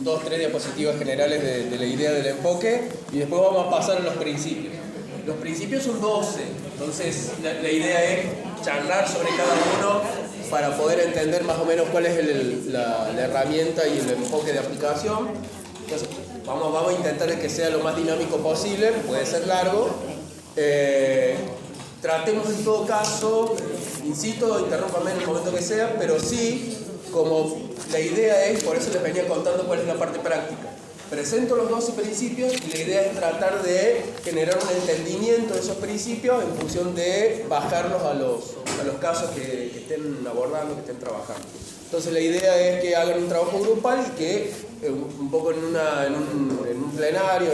2 o 3 diapositivas generales de la idea del enfoque y después vamos a pasar a los principios. Los principios son 12, entonces la idea es charlar sobre cada uno para poder entender más o menos cuál es la herramienta y el enfoque de aplicación. Entonces, vamos a intentar que sea lo más dinámico posible, puede ser largo. Tratemos en todo caso, insisto, interrúmpame en el momento que sea, pero sí, como la idea es, por eso les venía contando cuál es la parte práctica. Presento los 12 principios y la idea es tratar de generar un entendimiento de esos principios en función de bajarlos a los casos que estén abordando, que estén trabajando. Entonces la idea es que hagan un trabajo grupal y que un poco en un plenario,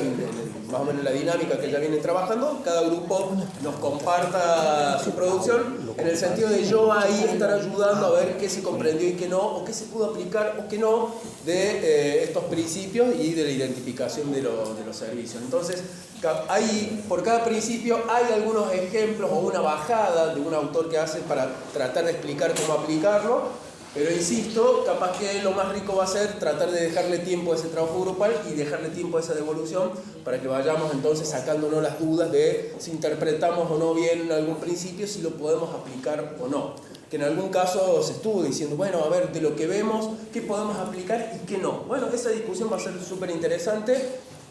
más o menos la dinámica que ya vienen trabajando, cada grupo nos comparta su producción en el sentido de yo ahí estar ayudando a ver qué se comprendió y qué no, o qué se pudo aplicar o qué no de estos principios y de la identificación de los servicios. Entonces, por cada principio hay algunos ejemplos o una bajada de un autor que hace para tratar de explicar cómo aplicarlo. Pero insisto, capaz que lo más rico va a ser tratar de dejarle tiempo a ese trabajo grupal y dejarle tiempo a esa devolución para que vayamos entonces sacándonos las dudas de si interpretamos o no bien algún principio, si lo podemos aplicar o no. Que en algún caso se estuvo diciendo, bueno, a ver, de lo que vemos, ¿qué podemos aplicar y qué no? Bueno, esa discusión va a ser súper interesante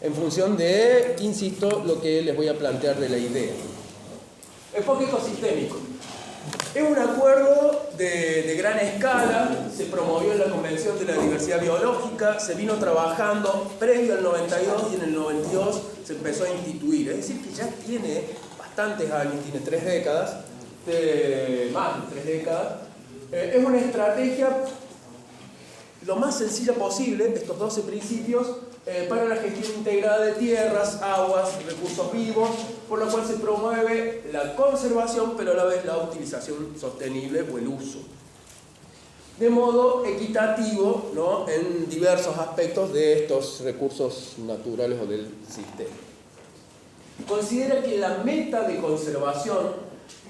en función de, insisto, lo que les voy a plantear de la idea. Enfoque ecosistémico. Es un acuerdo de gran escala, se promovió en la Convención de la Diversidad Biológica, se vino trabajando previo al 92 y en el 92 se empezó a instituir. Es decir, que ya tiene bastantes años, tiene 3 décadas, más de 3 décadas. Es una estrategia lo más sencilla posible, estos 12 principios, para la gestión integrada de tierras, aguas, recursos vivos, por lo cual se promueve la conservación, pero a la vez la utilización sostenible o el uso. De modo equitativo, ¿no?, en diversos aspectos de estos recursos naturales o del sistema. Considera que la meta de conservación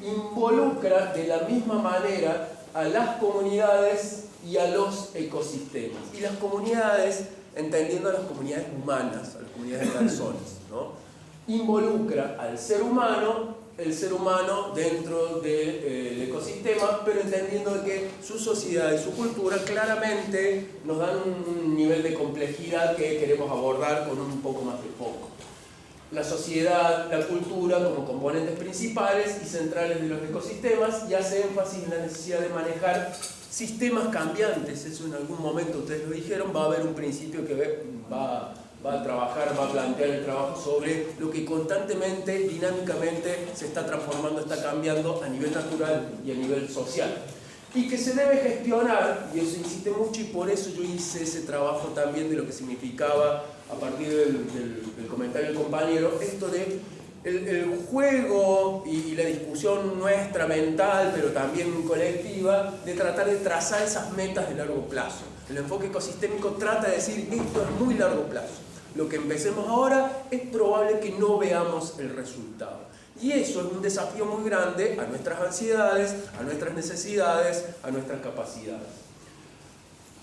involucra de la misma manera a las comunidades y a los ecosistemas. Y las comunidades, entendiendo a las comunidades humanas, a las comunidades de personas, ¿no?, involucra al ser humano, el ser humano dentro del ecosistema, pero entendiendo que su sociedad y su cultura claramente nos dan un nivel de complejidad que queremos abordar con un poco más de foco. La sociedad, la cultura como componentes principales y centrales de los ecosistemas, y hace énfasis en la necesidad de manejar sistemas cambiantes. Eso en algún momento ustedes lo dijeron, va a haber un principio que va a trabajar, va a plantear el trabajo sobre lo que constantemente, dinámicamente se está transformando, está cambiando a nivel natural y a nivel social. Y que se debe gestionar, y eso insiste mucho, y por eso yo hice ese trabajo también de lo que significaba, a partir del comentario del compañero, esto de el juego y la discusión nuestra mental, pero también colectiva, de tratar de trazar esas metas de largo plazo. El enfoque ecosistémico trata de decir, esto es muy largo plazo. Lo que empecemos ahora es probable que no veamos el resultado. Y eso es un desafío muy grande a nuestras ansiedades, a nuestras necesidades, a nuestras capacidades.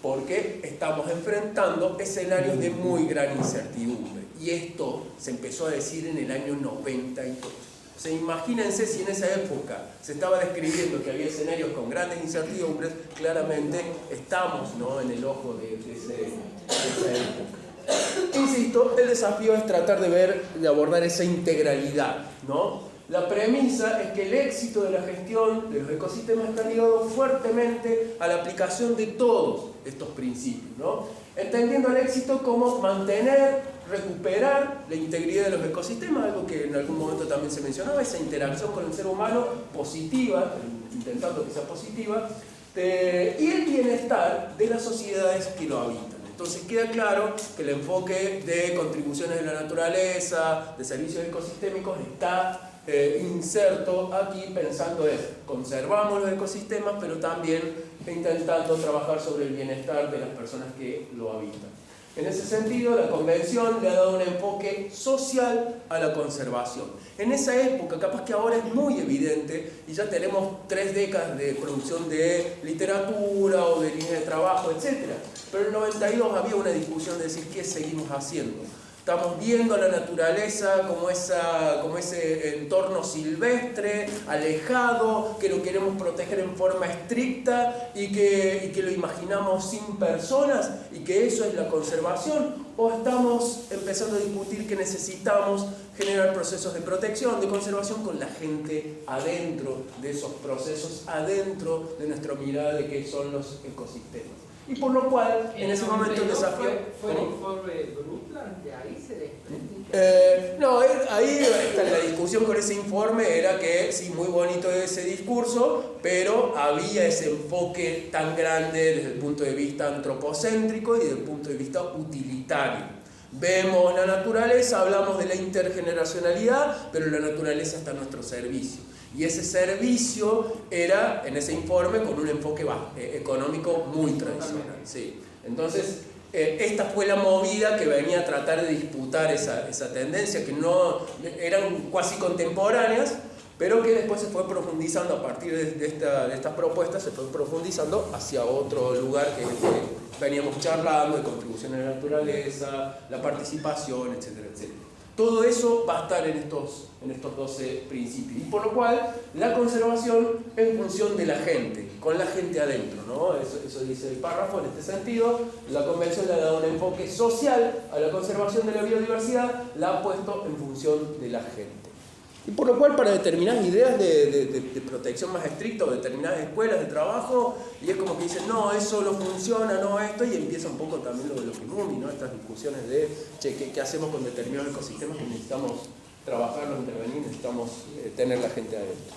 Porque estamos enfrentando escenarios de muy gran incertidumbre. Y esto se empezó a decir en el año 92. O sea, imagínense si en esa época se estaba describiendo que había escenarios con grandes incertidumbres, claramente estamos, ¿no?, en el ojo de esa época. Insisto, el desafío es tratar de abordar esa integralidad, ¿no? La premisa es que el éxito de la gestión de los ecosistemas está ligado fuertemente a la aplicación de todos estos principios, ¿no? Entendiendo el éxito como mantener, recuperar la integridad de los ecosistemas, algo que en algún momento también se mencionaba, esa interacción con el ser humano positiva, intentando que sea positiva, y el bienestar de las sociedades que lo habitan. Entonces queda claro que el enfoque de contribuciones de la naturaleza, de servicios ecosistémicos, está inserto aquí pensando en conservamos los ecosistemas, pero también intentando trabajar sobre el bienestar de las personas que lo habitan. En ese sentido, la Convención le ha dado un enfoque social a la conservación. En esa época, capaz que ahora es muy evidente, y ya tenemos 3 décadas de producción de literatura o de líneas de trabajo, etc. Pero en el 92 había una discusión de decir, ¿qué seguimos haciendo? Estamos viendo a la naturaleza como ese entorno silvestre, alejado, que lo queremos proteger en forma estricta y que lo imaginamos sin personas y que eso es la conservación. O estamos empezando a discutir que necesitamos generar procesos de protección, de conservación con la gente adentro de esos procesos, adentro de nuestra mirada de qué son los ecosistemas. Y por lo cual, en ese momento el desafío... ¿Fue el informe Brundtland? ¿De ahí se desprende? No, ahí está la discusión con ese informe, era que sí, muy bonito ese discurso, pero había ese enfoque tan grande desde el punto de vista antropocéntrico y desde el punto de vista utilitario. Vemos la naturaleza, hablamos de la intergeneracionalidad, pero la naturaleza está a nuestro servicio. Y ese servicio era, en ese informe, con un enfoque económico muy tradicional. Sí. Entonces, esta fue la movida que venía a tratar de disputar esa tendencia, que no eran cuasi contemporáneas, pero que después se fue profundizando a partir de estas propuestas, se fue profundizando hacia otro lugar que veníamos charlando, de contribución a la naturaleza, la participación, etcétera, etcétera. Todo eso va a estar en estos 12 principios. Y por lo cual, la conservación en función de la gente, con la gente adentro, ¿no? Eso dice el párrafo en este sentido. La Convención le ha dado un enfoque social a la conservación de la biodiversidad, la ha puesto en función de la gente. Y por lo cual, para determinadas ideas de protección más estricta o determinadas escuelas de trabajo, y es como que dicen, no, eso no funciona, no esto, y empieza un poco también lo de los Kimumi, ¿no? Estas discusiones de, che, ¿qué hacemos con determinados ecosistemas que necesitamos trabajarlos, intervenir, necesitamos tener la gente adentro?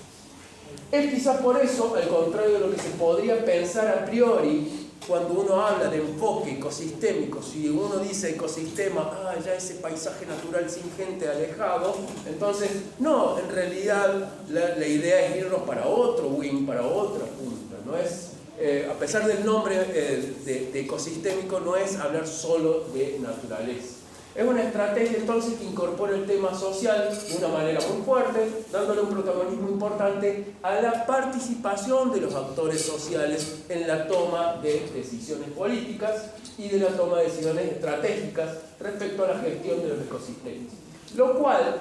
Es quizás por eso, al contrario de lo que se podría pensar a priori, cuando uno habla de enfoque ecosistémico, si uno dice ecosistema, ya ese paisaje natural sin gente alejado, entonces, no, en realidad la idea es irnos para otro wing, para otra punta, no es, a pesar del nombre de ecosistémico, no es hablar solo de naturaleza. Es una estrategia entonces que incorpora el tema social de una manera muy fuerte, dándole un protagonismo importante a la participación de los actores sociales en la toma de decisiones políticas y de la toma de decisiones estratégicas respecto a la gestión de los ecosistemas. Lo cual,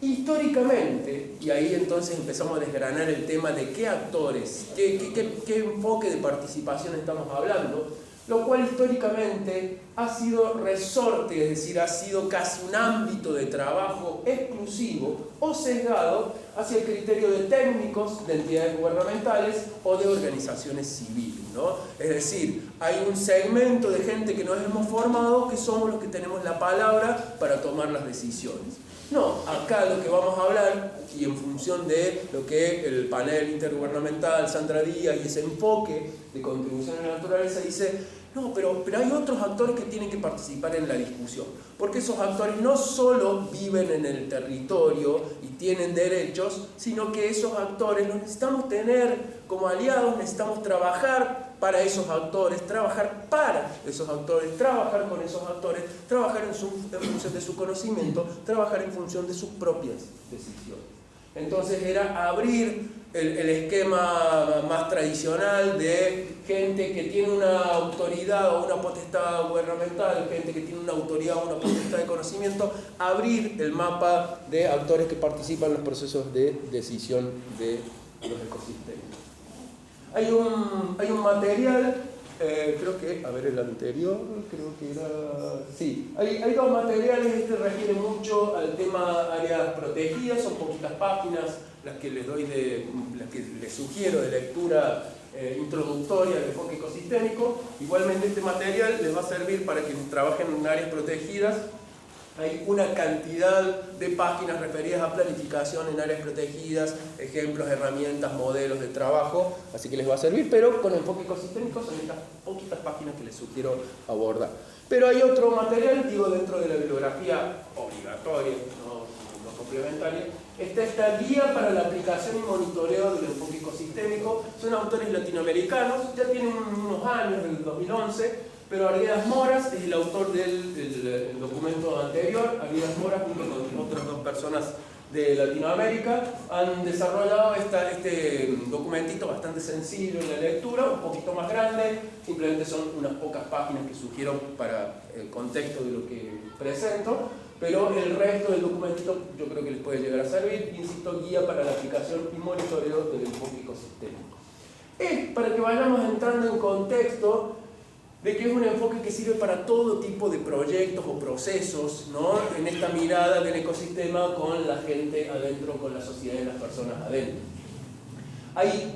históricamente, y ahí entonces empezamos a desgranar el tema de qué actores, qué enfoque de participación estamos hablando, lo cual históricamente ha sido resorte, es decir, ha sido casi un ámbito de trabajo exclusivo o sesgado hacia el criterio de técnicos, de entidades gubernamentales o de organizaciones civiles, ¿no? Es decir, hay un segmento de gente que nos hemos formado que somos los que tenemos la palabra para tomar las decisiones. No, acá lo que vamos a hablar, y en función de lo que el panel intergubernamental, Sandra Díaz y ese enfoque de contribución a la naturaleza dice, no, pero hay otros actores que tienen que participar en la discusión, porque esos actores no solo viven en el territorio y tienen derechos, sino que esos actores los necesitamos tener como aliados, necesitamos trabajar para esos actores, trabajar para esos actores, trabajar con esos actores, trabajar en función de su conocimiento, trabajar en función de sus propias decisiones. Entonces era abrir el esquema más tradicional de gente que tiene una autoridad o una potestad gubernamental, gente que tiene una autoridad o una potestad de conocimiento, abrir el mapa de actores que participan en los procesos de decisión de los ecosistemas. Hay un material, creo que, a ver el anterior, creo que era... Sí, hay dos materiales, este refiere mucho al tema áreas protegidas, son poquitas páginas las que les sugiero de lectura introductoria del enfoque ecosistémico. Igualmente este material les va a servir para quienes trabajen en áreas protegidas. Hay una cantidad de páginas referidas a planificación en áreas protegidas, ejemplos, herramientas, modelos de trabajo, así que les va a servir, pero con enfoque ecosistémico son estas poquitas páginas que les sugiero abordar. Pero hay otro material, digo, dentro de la bibliografía obligatoria, no complementaria, está esta guía para la aplicación y monitoreo del enfoque ecosistémico. Son autores latinoamericanos, ya tienen unos años, del 2011, pero Arguedas Moras es el autor del documento anterior. Arguedas Moras, junto con otras dos personas de Latinoamérica, han desarrollado este documentito bastante sencillo en la lectura, un poquito más grande, simplemente son unas pocas páginas que sugiero para el contexto de lo que presento, pero el resto del documentito yo creo que les puede llegar a servir, insisto, guía para la aplicación y monitoreo del enfoque ecosistémico. Es para que vayamos entrando en contexto de que es un enfoque que sirve para todo tipo de proyectos o procesos, ¿no? En esta mirada del ecosistema con la gente adentro, con la sociedad y las personas adentro. Hay,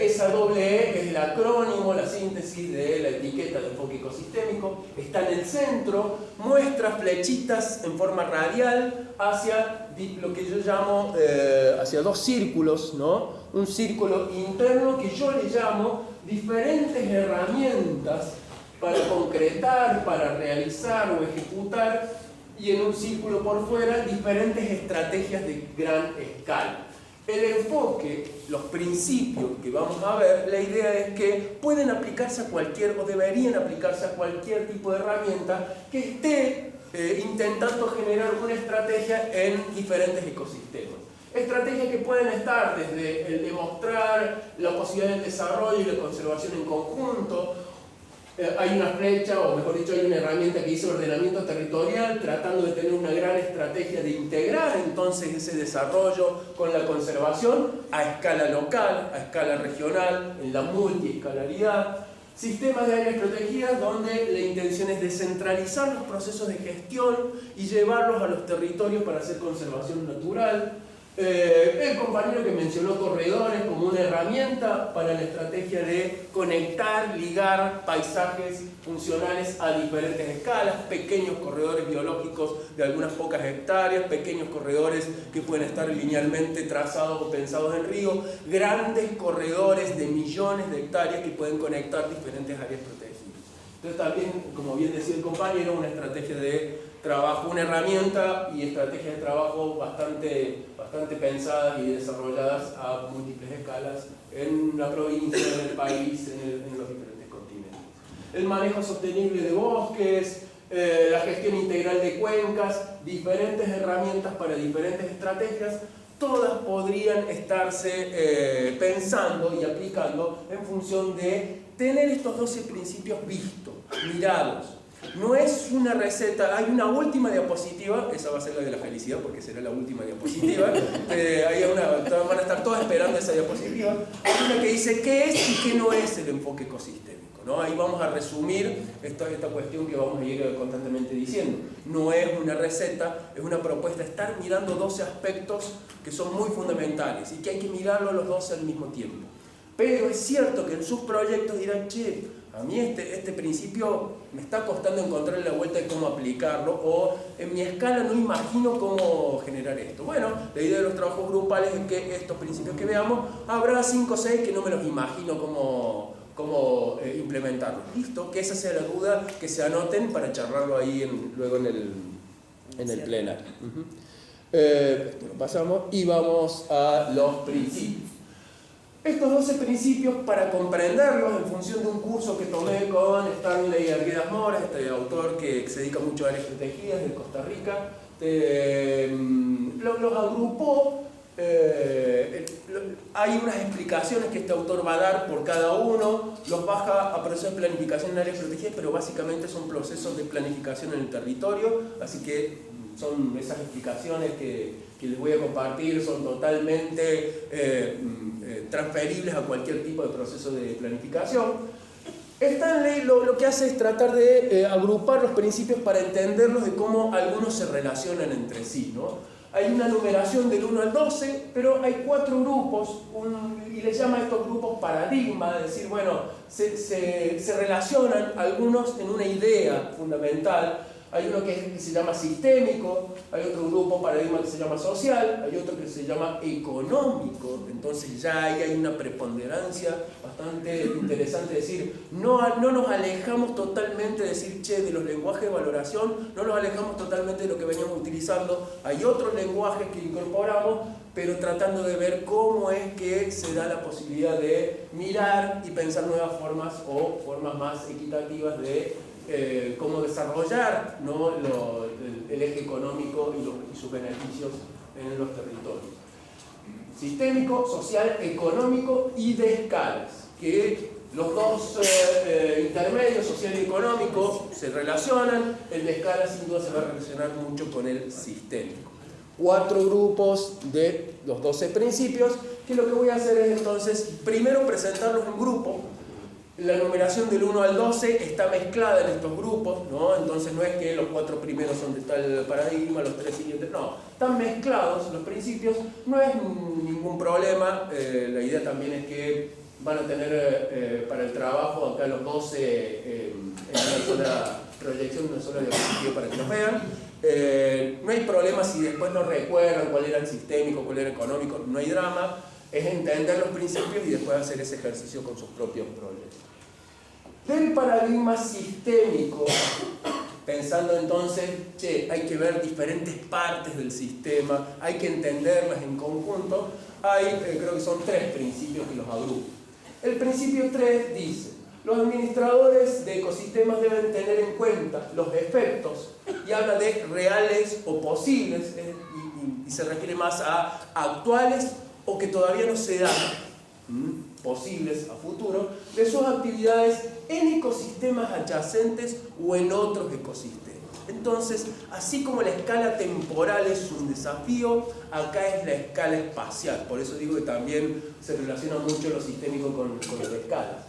esa doble E es el acrónimo, la síntesis de la etiqueta de enfoque ecosistémico, está en el centro, muestra flechitas en forma radial hacia lo que yo llamo, hacia dos círculos, ¿no? Un círculo interno que yo le llamo diferentes herramientas para concretar, para realizar o ejecutar, y en un círculo por fuera diferentes estrategias de gran escala. El enfoque, los principios que vamos a ver, la idea es que pueden aplicarse a cualquier, o deberían aplicarse a cualquier tipo de herramienta que esté intentando generar una estrategia en diferentes ecosistemas. Estrategias que pueden estar desde el demostrar la posibilidad del desarrollo y la conservación en conjunto. Hay una flecha, o mejor dicho, hay una herramienta que dice ordenamiento territorial, tratando de tener una gran estrategia de integrar entonces ese desarrollo con la conservación a escala local, a escala regional, en la multiescalaridad. Sistemas de áreas protegidas donde la intención es descentralizar los procesos de gestión y llevarlos a los territorios para hacer conservación natural. El compañero que mencionó corredores como una herramienta para la estrategia de conectar, ligar paisajes funcionales a diferentes escalas, pequeños corredores biológicos de algunas pocas hectáreas, pequeños corredores que pueden estar linealmente trazados o pensados en río, grandes corredores de millones de hectáreas que pueden conectar diferentes áreas protegidas. Entonces también, como bien decía el compañero, una estrategia de trabajo, una herramienta y estrategias de trabajo bastante pensadas y desarrolladas a múltiples escalas en la provincia, en el país, en los diferentes continentes. El manejo sostenible de bosques, la gestión integral de cuencas, diferentes herramientas para diferentes estrategias, todas podrían estarse pensando y aplicando en función de tener estos 12 principios vistos, mirados. No es una receta, hay una última diapositiva, esa va a ser la de la felicidad porque será la última diapositiva, van a estar todos esperando esa diapositiva. Hay una que dice qué es y qué no es el enfoque ecosistémico, ¿no? Ahí vamos a resumir esta cuestión que vamos a ir constantemente diciendo. No es una receta, es una propuesta, estar mirando 12 aspectos que son muy fundamentales y que hay que mirarlos los 12 al mismo tiempo. Pero es cierto que en sus proyectos dirán, che, a mí este principio me está costando encontrarle la vuelta de cómo aplicarlo, o en mi escala no imagino cómo generar esto. Bueno, la idea de los trabajos grupales es que estos principios que veamos, habrá 5 o 6 que no me los imagino cómo implementarlos. Listo, que esa sea la duda, que se anoten para charlarlo ahí luego en el plenario. Esto lo pasamos y vamos a los principios. Estos 12 principios, para comprenderlos en función de un curso que tomé con Stanley Arguedas Moras, este autor que se dedica mucho a áreas protegidas de Costa Rica, los agrupó. Hay unas explicaciones que este autor va a dar por cada uno, los baja a procesos de planificación en áreas protegidas, pero básicamente son procesos de planificación en el territorio, así que son esas explicaciones que les voy a compartir, son totalmente transferibles a cualquier tipo de proceso de planificación. Stanley lo que hace es tratar de agrupar los principios para entenderlos de cómo algunos se relacionan entre sí, ¿no? Hay una numeración del 1 al 12, pero hay 4 grupos, y le llama a estos grupos paradigma, es decir, bueno, se relacionan algunos en una idea fundamental. Hay uno que se llama sistémico, hay otro grupo paradigma que se llama social, hay otro que se llama económico. Entonces ya ahí hay una preponderancia bastante interesante, es decir, no nos alejamos totalmente de decir, che, de los lenguajes de valoración, no nos alejamos totalmente de lo que veníamos utilizando. Hay otros lenguajes que incorporamos, pero tratando de ver cómo es que se da la posibilidad de mirar y pensar nuevas formas o formas más equitativas de cómo desarrollar, ¿no?, el eje económico y sus beneficios en los territorios. Sistémico, social, económico y de escalas, que los dos intermedios, social y económico, se relacionan. El de escala sin duda se va a relacionar mucho con el sistémico. 4 grupos de los 12 principios, que lo que voy a hacer es entonces primero presentarlos en grupo. La numeración del 1 al 12 está mezclada en estos grupos, ¿no? Entonces no es que los 4 primeros son de tal paradigma, los 3 siguientes, no, están mezclados los principios, no es ningún problema. La idea también es que van a tener para el trabajo acá los 12 en una sola proyección, una sola diapositiva para que los vean. No hay problema si después no recuerdan cuál era el sistémico, cuál era el económico, no hay drama. Es entender los principios y después hacer ese ejercicio con sus propios proyectos. Del paradigma sistémico, pensando entonces, hay que ver diferentes partes del sistema, hay que entenderlas en conjunto, creo que son 3 principios que los agrupan. El principio 3 dice: los administradores de ecosistemas deben tener en cuenta los efectos, y habla de reales o posibles, y se refiere más a actuales o que todavía no se dan, posibles a futuro, de sus actividades en ecosistemas adyacentes o en otros ecosistemas. Entonces, así como la escala temporal es un desafío, acá es la escala espacial. Por eso digo que también se relaciona mucho lo sistémico con las escalas.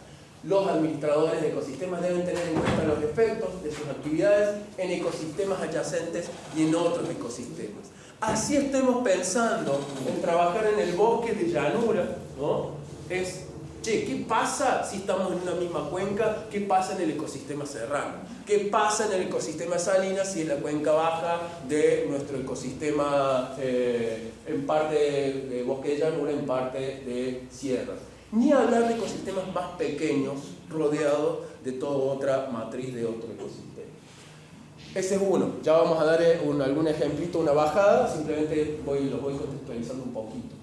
Los administradores de ecosistemas deben tener en cuenta los efectos de sus actividades en ecosistemas adyacentes y en otros ecosistemas. Así estemos pensando en trabajar en el bosque de llanura, ¿no? ¿Qué pasa si estamos en una misma cuenca? ¿Qué pasa en el ecosistema serrano? ¿Qué pasa en el ecosistema Salinas si es la cuenca baja de nuestro ecosistema, en parte de bosque de llanura, en parte de sierras? Ni hablar de ecosistemas más pequeños, rodeados de toda otra matriz de otro ecosistema. Ese es uno. Ya vamos a dar algún ejemplito, una bajada, simplemente los voy contextualizando un poquito.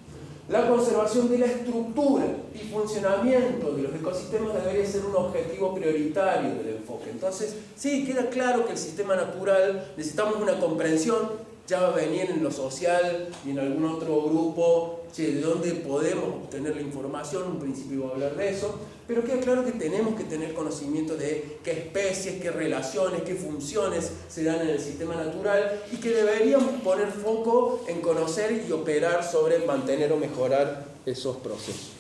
La conservación de la estructura y funcionamiento de los ecosistemas debería ser un objetivo prioritario del enfoque. Entonces, sí, queda claro que el sistema natural necesitamos una comprensión. Ya va a venir en lo social y en algún otro grupo, de dónde podemos obtener la información, un principio va a hablar de eso, pero queda claro que tenemos que tener conocimiento de qué especies, qué relaciones, qué funciones se dan en el sistema natural y que deberíamos poner foco en conocer y operar sobre mantener o mejorar esos procesos.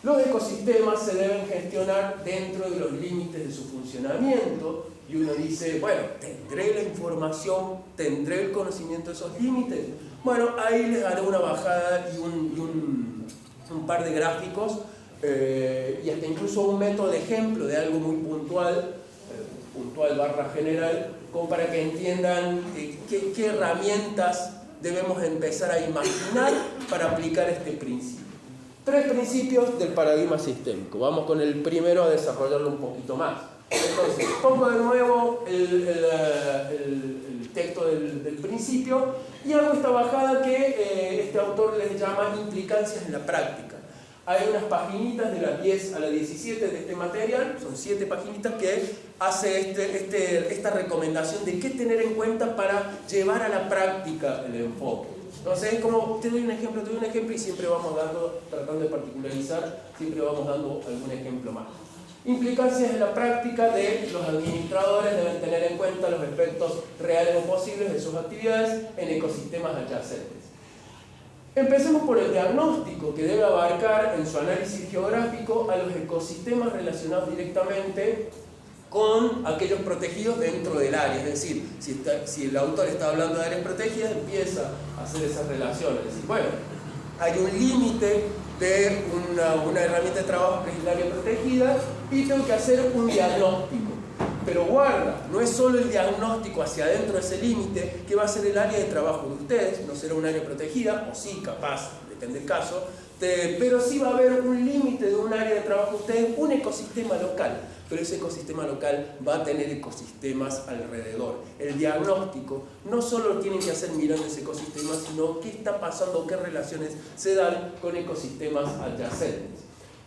Los ecosistemas se deben gestionar dentro de los límites de su funcionamiento. Y uno dice, bueno, ¿tendré la información? ¿Tendré el conocimiento de esos límites? Bueno, ahí les daré una bajada y un par de gráficos y hasta incluso un método de ejemplo de algo muy puntual, /general, como para que entiendan qué herramientas debemos empezar a imaginar para aplicar este principio. 3 principios del paradigma sistémico. Vamos con el primero a desarrollarlo un poquito más. Entonces, pongo de nuevo el texto del principio y hago esta bajada que este autor les llama implicancias en la práctica. Hay unas paginitas de las 10 a las 17 de este material, son 7 paginitas que hace esta recomendación de qué tener en cuenta para llevar a la práctica el enfoque. Entonces es como, te doy un ejemplo y siempre vamos tratando de particularizar, siempre vamos dando algún ejemplo más. Implicancias en la práctica de los administradores deben tener en cuenta los efectos reales o posibles de sus actividades en ecosistemas adyacentes. Empecemos por el diagnóstico, que debe abarcar en su análisis geográfico a los ecosistemas relacionados directamente con aquellos protegidos dentro del área. Es decir, si el autor está hablando de áreas protegidas, empieza a hacer esas relaciones. Es decir, bueno, hay un límite de una herramienta de trabajo que es el área protegida y tengo que hacer un diagnóstico. Pero guarda, no es solo el diagnóstico hacia adentro de ese límite que va a ser el área de trabajo de ustedes, no será un área protegida, o sí, capaz, depende del caso, pero sí va a haber un límite de un área de trabajo de ustedes, un ecosistema local, pero ese ecosistema local va a tener ecosistemas alrededor. El diagnóstico no solo lo tienen que hacer mirando ese ecosistema, sino qué está pasando, qué relaciones se dan con ecosistemas adyacentes.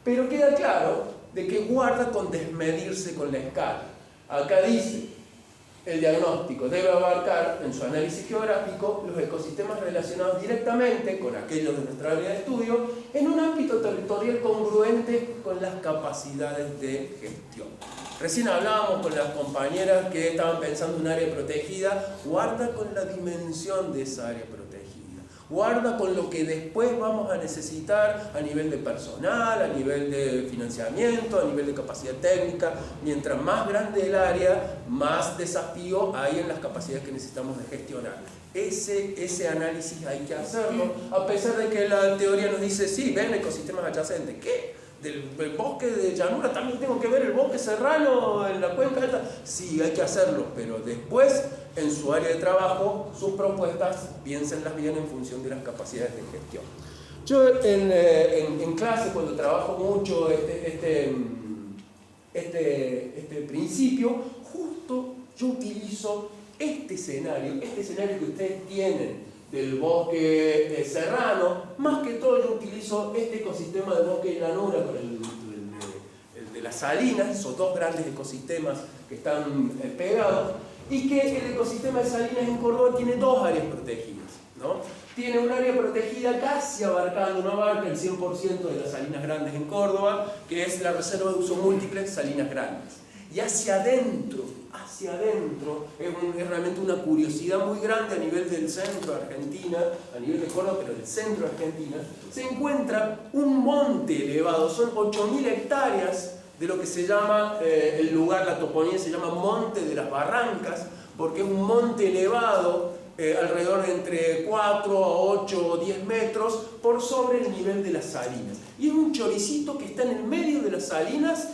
Pero queda claro de que guarda con desmedirse con la escala. Acá dice, el diagnóstico debe abarcar en su análisis geográfico los ecosistemas relacionados directamente con aquellos de nuestra área de estudio en un ámbito territorial congruente con las capacidades de gestión. Recién hablábamos con las compañeras que estaban pensando en un área protegida. Guarda con la dimensión de esa área protegida. Guarda con lo que después vamos a necesitar a nivel de personal, a nivel de financiamiento, a nivel de capacidad técnica. Mientras más grande el área, más desafío hay en las capacidades que necesitamos de gestionar. Ese análisis hay que hacerlo, a pesar de que la teoría nos dice, sí, ven ecosistemas adyacentes. ¿Qué? Del bosque de llanura también tengo que ver el bosque serrano en la cuenca alta. Sí, hay que hacerlo, pero después en su área de trabajo, sus propuestas, piénsenlas bien en función de las capacidades de gestión. Yo en clase, cuando trabajo mucho este principio, justo yo utilizo este escenario que ustedes tienen del bosque serrano. Más que todo yo utilizo este ecosistema de bosque y llanura con el de las salinas, esos dos grandes ecosistemas que están pegados, y que el ecosistema de salinas en Córdoba tiene dos áreas protegidas, ¿no? Tiene un área protegida casi abarcando, no abarca el 100% de las salinas grandes en Córdoba, que es la reserva de uso múltiple Salinas Grandes. Y hacia adentro, es realmente una curiosidad muy grande a nivel del centro de Argentina, a nivel de Córdoba, pero del centro de Argentina, se encuentra un monte elevado, son 8.000 hectáreas de lo que se llama, el lugar, la toponimia se llama Monte de las Barrancas, porque es un monte elevado, alrededor de entre 4 a 8 o 10 metros por sobre el nivel de las salinas. Y es un choricito que está en el medio de las salinas,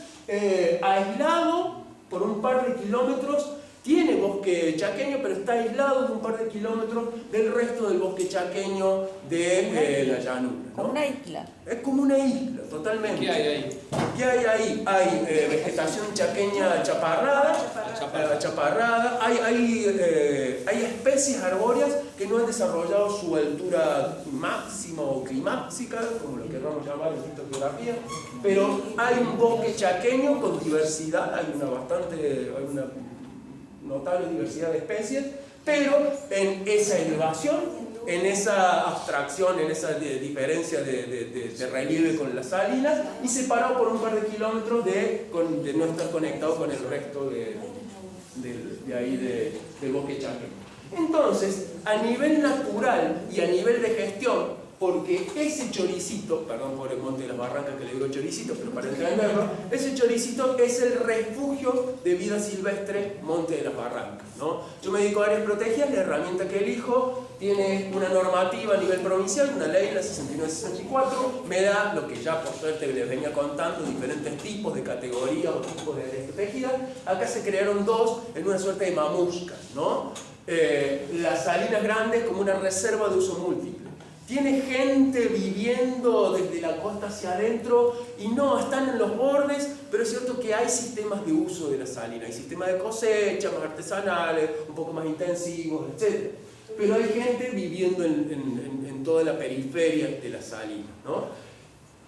aislado por un par de kilómetros. Tiene bosque chaqueño, pero está aislado de un par de kilómetros del resto del bosque chaqueño de la llanura, ¿no? Como una isla. Es como una isla, totalmente. ¿Qué hay ahí? ¿Qué hay ahí? Hay vegetación chaqueña chaparrada, hay especies arbóreas que no han desarrollado su altura máxima o climáxica, como lo queramos llamar en fitogeografía, pero hay un bosque chaqueño con diversidad, hay una notable diversidad de especies, pero en esa elevación, en esa abstracción, en esa diferencia de relieve con las salinas, y separado por un par de kilómetros de no estar conectado con el resto del bosque chaqueño. Entonces, a nivel natural y a nivel de gestión, porque ese choricito, perdón por el Monte de las Barrancas que le digo choricito, pero para entenderlo, ese choricito es el refugio de vida silvestre Monte de las Barrancas, ¿no? Yo me dedico a áreas protegidas, la herramienta que elijo tiene una normativa a nivel provincial, una ley, la 6964, me da lo que ya por suerte les venía contando, diferentes tipos de categorías o tipos de áreas protegidas. Acá se crearon dos en una suerte de mamuscas, ¿no? Las Salinas Grandes como una reserva de uso múltiple. Tiene gente viviendo desde la costa hacia adentro y no, están en los bordes, pero es cierto que hay sistemas de uso de la salina, hay sistemas de cosecha más artesanales, un poco más intensivos, etc. Pero hay gente viviendo en toda la periferia de la salina, ¿no?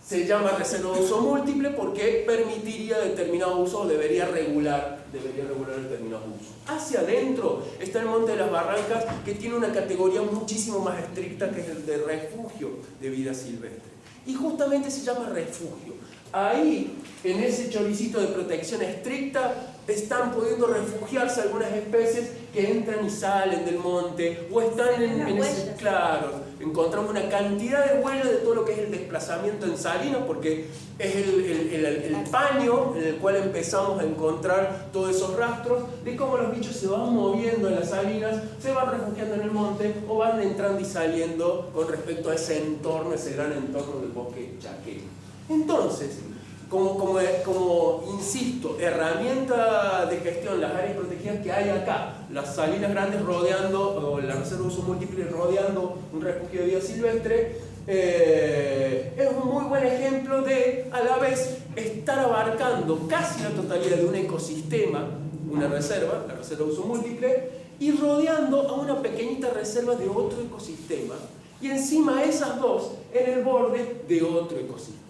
Se llama reserva de uso múltiple porque permitiría determinado uso o debería regular determinados usos. Hacia adentro está el Monte de las Barrancas, que tiene una categoría muchísimo más estricta, que es el de refugio de vida silvestre. Y justamente se llama refugio. Ahí, en ese choricito de protección estricta, están pudiendo refugiarse algunas especies que entran y salen del monte, o están en ese, claro, encontramos una cantidad de huellas de todo lo que es el desplazamiento en salinas, porque es el paño en el cual empezamos a encontrar todos esos rastros de cómo los bichos se van moviendo en las salinas, se van refugiando en el monte o van entrando y saliendo con respecto a ese entorno, ese gran entorno del bosque chaqueño. Entonces, como insisto, herramienta de gestión, las áreas protegidas que hay acá, las Salinas Grandes rodeando, o la reserva de uso múltiple rodeando un refugio de vida silvestre, es un muy buen ejemplo de, a la vez, estar abarcando casi la totalidad de un ecosistema, una reserva, la reserva de uso múltiple, y rodeando a una pequeñita reserva de otro ecosistema, y encima esas dos en el borde de otro ecosistema.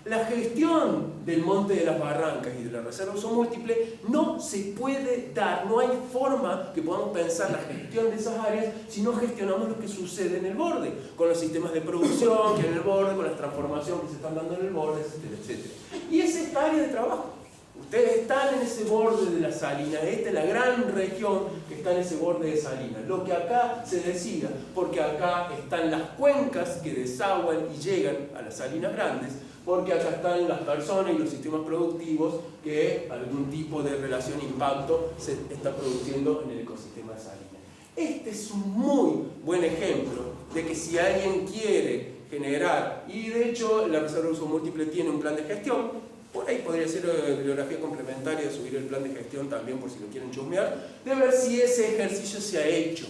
La gestión del Monte de las Barrancas y de la reserva de uso múltiple no se puede dar, no hay forma que podamos pensar la gestión de esas áreas si no gestionamos lo que sucede en el borde, con los sistemas de producción que hay en el borde, con las transformaciones que se están dando en el borde, etcétera, etcétera. Y es esta área de trabajo. Ustedes están en ese borde de la salina, esta es la gran región que está en ese borde de salina. Lo que acá se decida, porque acá están las cuencas que desaguan y llegan a las salinas grandes, porque acá están las personas y los sistemas productivos que algún tipo de relación impacto se está produciendo en el ecosistema de salina. Este es un muy buen ejemplo de que si alguien quiere generar, y de hecho la reserva de uso múltiple tiene un plan de gestión, por ahí podría ser bibliografía complementaria de subir el plan de gestión también por si lo quieren chusmear, de ver si ese ejercicio se ha hecho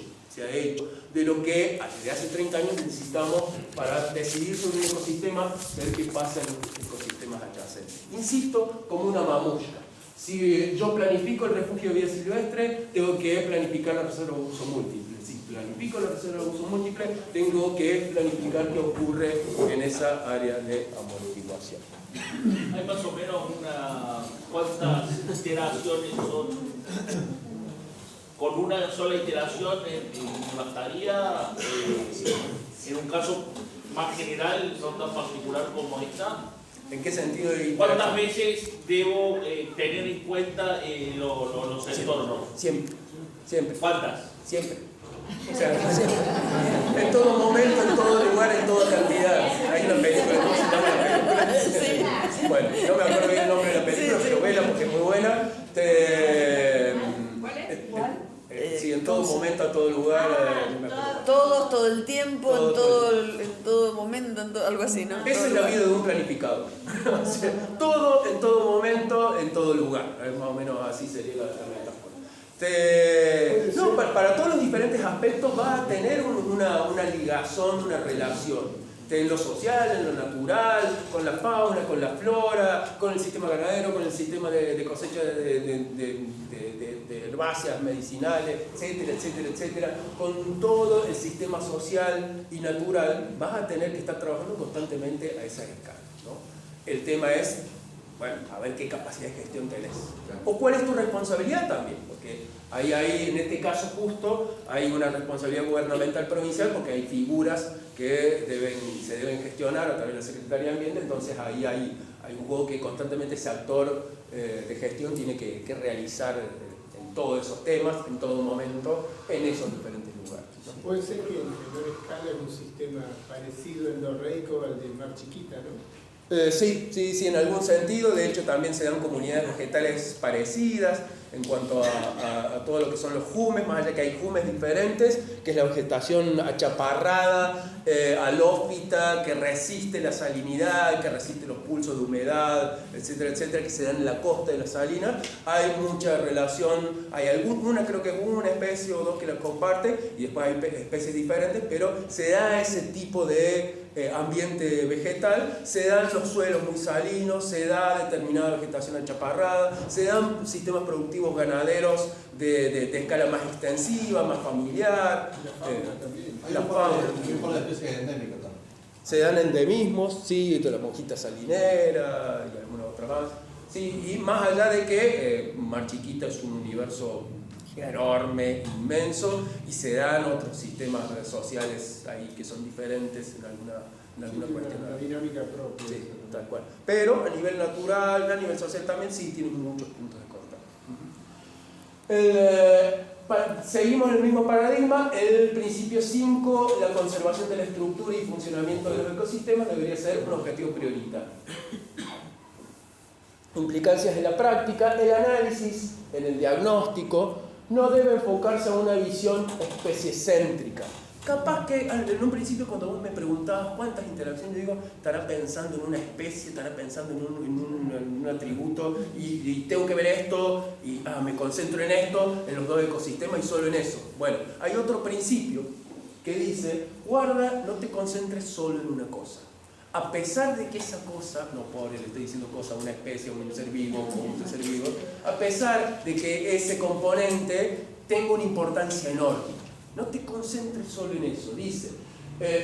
de lo que desde hace 30 años necesitamos para decidir sobre un ecosistema, ver qué pasa en los ecosistemas adyacentes. Insisto, como una mamushka. Si yo planifico el refugio de vida silvestre, tengo que planificar la reserva de uso múltiple. Si planifico la reserva de uso múltiple, tengo que planificar qué ocurre en esa área de amortiguación. Hay más o menos cuántas iteraciones son. Con una sola iteración bastaría, en un caso más general, no tan particular como esta. ¿En qué sentido de ¿Cuántas veces debo tener en cuenta los entornos? Siempre. Siempre. ¿Cuántas? Siempre. O sea, siempre. En todo momento, en todo lugar, en toda cantidad. Hay una película, ¿cómo se llama la película? Bueno, no me acuerdo bien el nombre de la película, pero vela porque es muy buena. ¿Cuál es? ¿Cuál? Sí, en todo momento, a todo lugar. No me acuerdo. Todos, todo el tiempo, en todo momento, algo así, ¿no? Esa es la vida de un planificador. O sea, todo, en todo momento, en todo lugar. Más o menos así sería la metáfora. No, para todos los diferentes aspectos va a tener una ligazón, una relación. En lo social, en lo natural, con la fauna, con la flora, con el sistema ganadero, con el sistema de cosecha de herbáceas medicinales, etcétera, etcétera, etcétera. Con todo el sistema social y natural vas a tener que estar trabajando constantemente a esa escala, ¿no? El tema es, bueno, a ver qué capacidad de gestión tenés. O cuál es tu responsabilidad también, porque ahí en este caso justo hay una responsabilidad gubernamental provincial porque hay figuras que se deben gestionar a través de la Secretaría de Ambiente, entonces ahí hay un juego que constantemente ese actor de gestión tiene que realizar en todos esos temas, en todo momento, en esos diferentes lugares, ¿no? Puede ser que en menor escala es un sistema parecido endorreico al de Mar Chiquita, ¿no? Sí, en algún sentido. De hecho, también se dan comunidades vegetales parecidas en cuanto a todo lo que son los jumes, más allá que hay jumes diferentes, que es la vegetación achaparrada, halófita, que resiste la salinidad, que resiste los pulsos de humedad, etcétera, etcétera, que se dan en la costa de la salina. Hay mucha relación, creo que una especie o dos que la comparte, y después hay especies diferentes, pero se da ese tipo de ambiente vegetal, se dan los suelos muy salinos, se da determinada vegetación achaparrada, se dan sistemas productivos ganaderos de escala más extensiva, más familiar. La fauna. Por la especie endémica también. Se dan endemismos, sí, de la monjita salinera y alguna otra más. Sí, y más allá de que Mar Chiquita es un universo enorme, inmenso, y se dan otros sistemas sociales ahí que son diferentes en alguna cuestión. Una dinámica propia. Sí, tal cual. Pero a nivel natural, a nivel social también sí tienen muchos puntos de contacto. Seguimos en el mismo paradigma. El principio 5, la conservación de la estructura y funcionamiento de los ecosistemas, debería ser un objetivo prioritario. Implicancias de la práctica. El análisis en el diagnóstico no debe enfocarse a una visión especies-céntrica. Capaz que en un principio cuando vos me preguntabas cuántas interacciones, yo digo, estará pensando en una especie, estará pensando en un atributo y tengo que ver esto y me concentro en esto, en los dos ecosistemas y solo en eso. Bueno, hay otro principio que dice, guarda, no te concentres solo en una cosa. A pesar de que esa cosa, no pobre, le estoy diciendo cosa a una especie, a un ser vivo, a un ser vivo, a pesar de que ese componente tenga una importancia enorme, no te concentres solo en eso. Dice,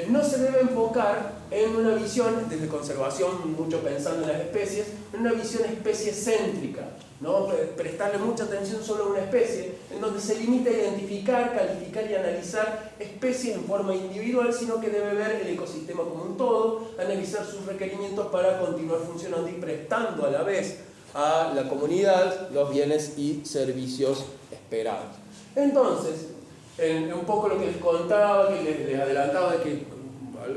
no se debe enfocar en una visión, desde conservación, mucho pensando en las especies, en una visión especie-céntrica, ¿no? Prestarle mucha atención solo a una especie, en donde se limita a identificar, calificar y analizar especies en forma individual, sino que debe ver el ecosistema como un todo, analizar sus requerimientos para continuar funcionando y prestando a la vez a la comunidad los bienes y servicios esperados. Entonces, un poco lo que les contaba, que les adelantaba de que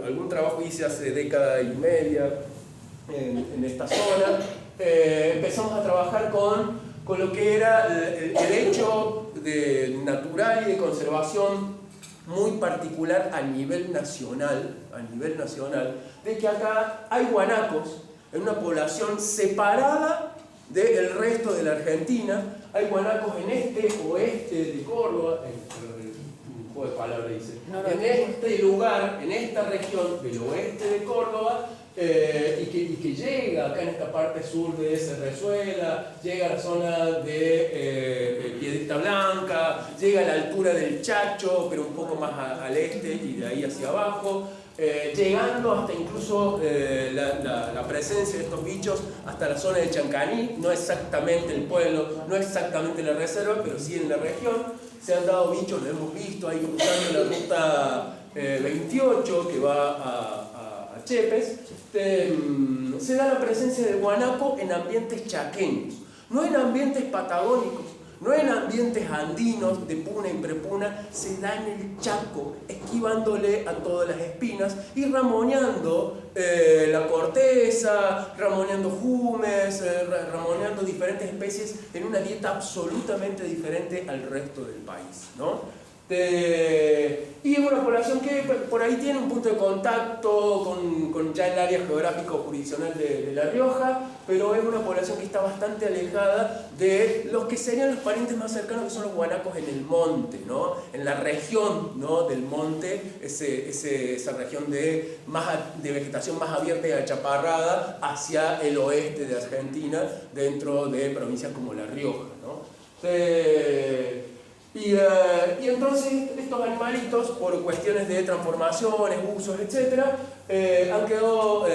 algún trabajo hice hace década y media en esta zona, empezamos a trabajar con lo que era el hecho natural y de conservación muy particular a nivel nacional, de que acá hay guanacos en una población separada del resto de la Argentina. Hay guanacos en este oeste de Córdoba, un juego de palabras dice, en este lugar, en esta región del oeste de Córdoba, y que llega acá en esta parte sur de Cerrezuela, llega a la zona de Piedrita Blanca, llega a la altura del Chacho, pero un poco más al este y de ahí hacia abajo, llegando hasta incluso la presencia de estos bichos hasta la zona de Chancaní, no exactamente el pueblo, no exactamente la reserva, pero sí en la región. Se han dado bichos, lo hemos visto ahí cruzando la ruta 28 que va a Chepes. Se da la presencia del guanaco en ambientes chaqueños, no en ambientes patagónicos, no en ambientes andinos de puna y prepuna, se da en el Chaco, esquivándole a todas las espinas y ramoneando la corteza, ramoneando jumes, ramoneando diferentes especies en una dieta absolutamente diferente al resto del país, ¿no? Y es una población que por ahí tiene un punto de contacto con ya el área geográfico jurisdiccional de La Rioja, pero es una población que está bastante alejada de los que serían los parientes más cercanos, que son los guanacos en el monte, ¿no? En la región, ¿no?, del monte, esa región de vegetación más abierta y achaparrada hacia el oeste de Argentina, dentro de provincias como La Rioja, ¿no? Y entonces estos animalitos, por cuestiones de transformaciones, usos, etc., han quedado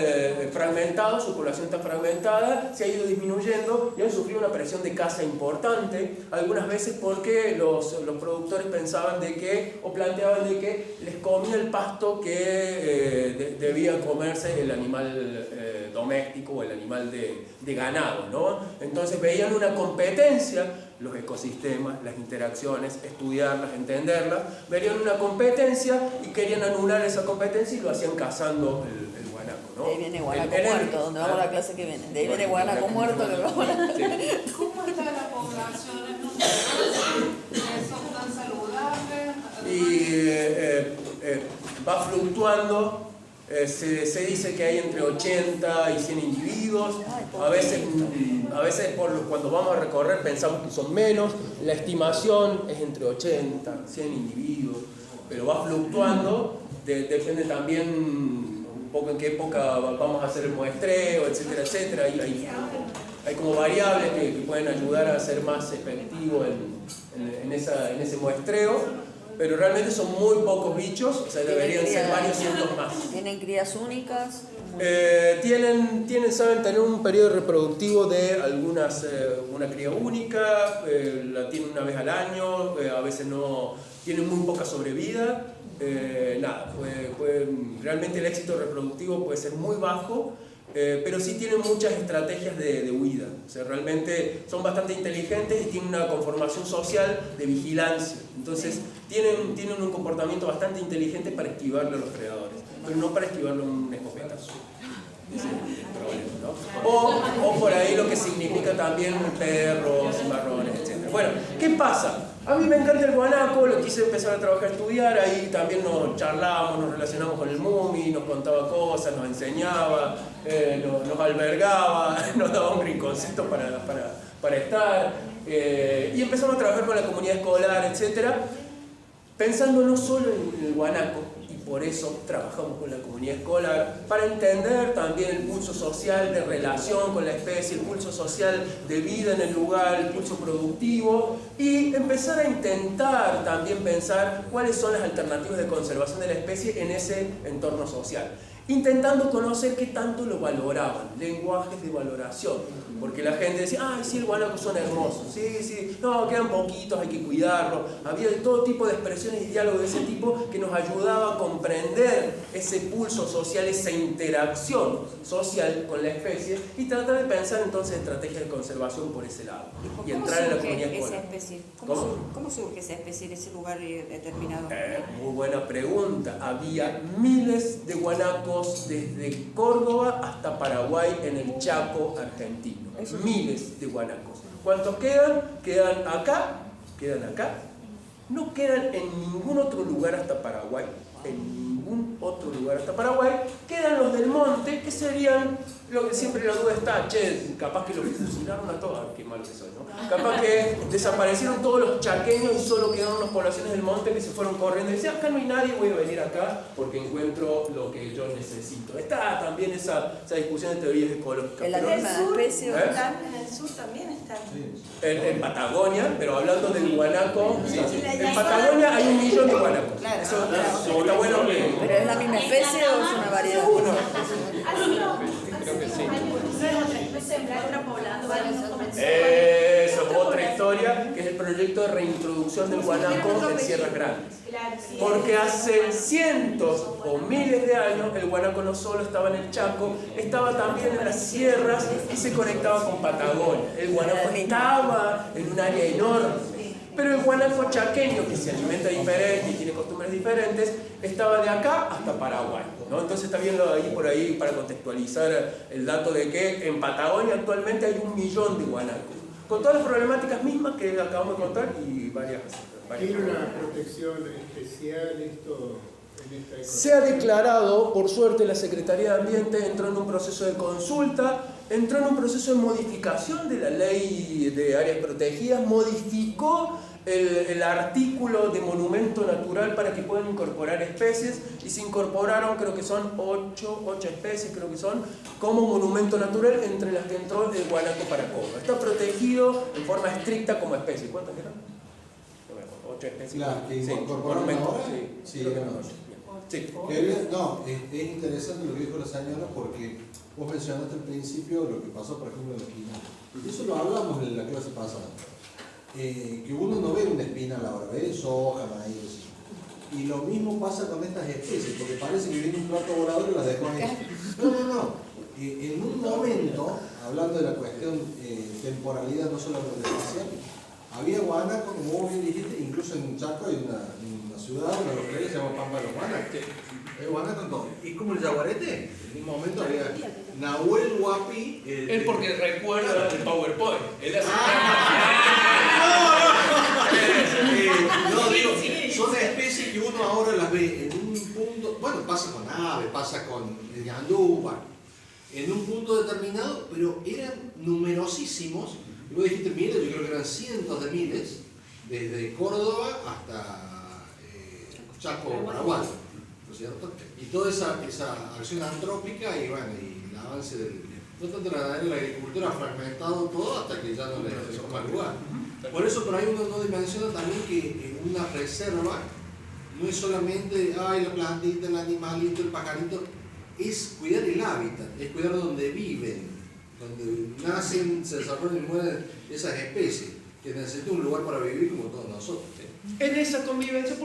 fragmentados, su población está fragmentada, se ha ido disminuyendo y han sufrido una presión de caza importante, algunas veces porque los productores pensaban de que, o planteaban de que les comía el pasto que debía comerse el animal doméstico o el animal de ganado, ¿no? Entonces veían una competencia, los ecosistemas, las interacciones, estudiarlas, entenderlas, verían una competencia y querían anular esa competencia y lo hacían cazando el guanaco, ¿no? De ahí viene guanaco muerto, donde vamos a la clase que viene. De ahí viene guanaco muerto que vamos a la... ¿Cómo está la población en numerosos? ¿Son tan saludables? Y va fluctuando. Se dice que hay entre 80 y 100 individuos, a veces cuando vamos a recorrer pensamos que son menos, la estimación es entre 80 y 100 individuos, pero va fluctuando, depende también un poco en qué época vamos a hacer el muestreo, etcétera, etcétera. Hay como variables que pueden ayudar a ser más efectivo en ese muestreo. Pero realmente son muy pocos bichos, o sea, deberían ser varios cientos más. ¿Tienen crías únicas? Saben tener un periodo reproductivo de algunas, una cría única, la tienen una vez al año, a veces no, tienen muy poca sobrevida. Realmente el éxito reproductivo puede ser muy bajo, pero sí tienen muchas estrategias de huida. O sea, realmente son bastante inteligentes y tienen una conformación social de vigilancia. Entonces, tienen un comportamiento bastante inteligente para esquivarle a los predadores, pero no para esquivarle un escopetazo. Ese es el problema, ¿no? O por ahí lo que significa también perros, marrones, etc. Bueno, ¿qué pasa? A mí me encanta el guanaco, lo quise empezar a trabajar, a estudiar, ahí también nos charlamos, nos relacionamos con el Mumi, nos contaba cosas, nos enseñaba, nos albergaba, nos daba un rinconcito para estar, y empezamos a trabajar con la comunidad escolar, etc., pensando no solo en el guanaco, y por eso trabajamos con la comunidad escolar, para entender también el pulso social de relación con la especie, el pulso social de vida en el lugar, el pulso productivo, y empezar a intentar también pensar cuáles son las alternativas de conservación de la especie en ese entorno social, intentando conocer qué tanto lo valoraban, lenguajes de valoración, porque la gente decía, ay, sí, el guanaco son hermosos, sí, no, quedan poquitos, hay que cuidarlos. Había todo tipo de expresiones y diálogos de ese tipo que nos ayudaba a comprender ese pulso social, esa interacción social con la especie y tratar de pensar entonces estrategias de conservación por ese lado y entrar en la comunidad escolar. ¿Cómo surge esa especie en ese lugar determinado? Muy buena pregunta. Había miles de guanacos desde Córdoba hasta Paraguay en el Chaco argentino. Miles de guanacos. ¿Cuántos quedan? Quedan acá, no quedan en ningún otro lugar hasta Paraguay, quedan los del monte, que serían, lo que siempre la duda está, che, capaz que los fusilaron a todos, qué malo que soy, ¿no? Capaz que desaparecieron todos los chaqueños y solo quedaron las poblaciones del monte que se fueron corriendo y decían, acá no hay nadie, voy a venir acá porque encuentro lo que yo necesito. Está también esa discusión de teorías ecológicas. En la misma especie, En el sur también están. En Patagonia, pero hablando del guanaco, en Patagonia hay 1 millón de guanacos. Claro, Eso claro. está bueno que... ¿Pero es la misma especie o es una variedad? Creo que sí. Otra poblada. Eso es otra historia, que es el proyecto de reintroducción del guanaco en Sierras Grandes. Porque hace cientos o miles de años el guanaco no solo estaba en el Chaco, estaba también en las sierras y se conectaba con Patagonia. El guanaco estaba en un área enorme. Pero el guanaco chaqueño, que se alimenta diferente y tiene costumbres diferentes, estaba de acá hasta Paraguay, ¿no? Entonces está bien ahí por ahí para contextualizar el dato de que en Patagonia actualmente hay 1 millón de guanacos, con todas las problemáticas mismas que acabamos de contar y varias. ¿Tiene una protección especial esto? Se ha declarado, por suerte la Secretaría de Ambiente entró en un proceso de consulta, entró en un proceso de modificación de la ley de áreas protegidas, modificó el artículo de monumento natural para que puedan incorporar especies y se incorporaron, creo que son 8 especies, creo que son, como monumento natural, entre las que entró el guanaco paracoba. Está protegido en forma estricta como especie. ¿Cuántas eran? 8 especies. Las que Sí, incorporaron monumento, ahora, sí, sí, creo que eran no. 8. Sí. No, es interesante lo que dijo la señora porque vos mencionaste al principio lo que pasó, por ejemplo, en la espinal. Y eso lo hablamos en la clase pasada. Que uno no ve una espinal ahora, ve soja, maíz. Y lo mismo pasa con estas especies, porque parece que viene un plato volador y las dejó ahí. No. En un momento, hablando de la cuestión temporalidad, no solamente espacial, había guanaco, como vos bien dijiste, incluso en Chaco hay una ciudad, una localidad que se llama Pampa de los Guanacos. Hay guanaco en todo. Es como el yaguarete. En el mismo momento había Nahuel Huapi. Él porque recuerda el PowerPoint. Él hace... No, digo, son especies que uno ahora las ve en un punto, bueno, pasa con aves, pasa con el ñandú, bueno, en un punto determinado, pero eran numerosísimos. Y vos dijiste miles, yo creo que eran cientos de miles, desde Córdoba hasta Chaco, Paraguay, ¿no es cierto? Y toda esa acción antrópica y bueno, y el avance no tanto la agricultura ha fragmentado todo hasta que ya no le toma lugar. Por eso por ahí uno no dimensiona también que una reserva no es solamente la plantita, el animalito, el pajarito, es cuidar el hábitat, es cuidar donde viven, donde nacen, se desarrollan y mueren esas especies, que necesitan un lugar para vivir como todos nosotros. En esa convivencia